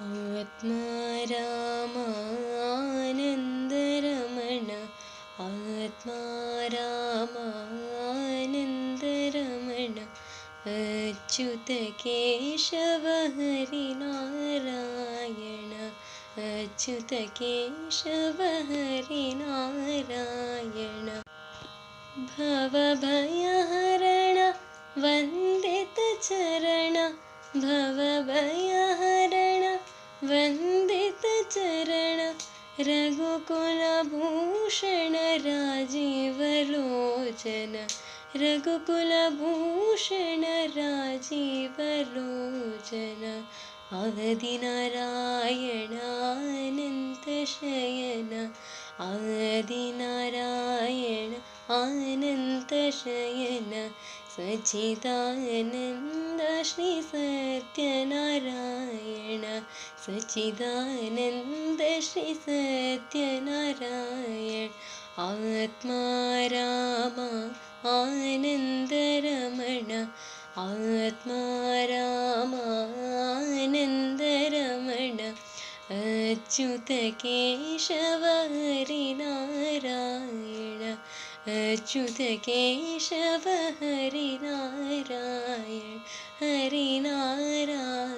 आत्मा रामानन्दरमण आत्मा रामानन्दरमण अच्युत केशव हरिनारायण अच्युत केशव हरिनारायण भवभयहरण वन्दितचरण भवभयहरण वन्दितचरण रघुकुलभूषण राजीवलोचन रघुकुलभूषण राजीवलोचन आदिनारायण अनन्तशयन आदिनारायण अनन्तशयन सच्चिदानन्द श्री सत्यनारायण सच्चिदानन्द श्री सत्यनारायण आत्मा राम आनन्दरमण आत्मा राम आनन्दरमण अच्युत केशव हरिनारायण अच्युत केशव हरिनारायण हरिनारायण।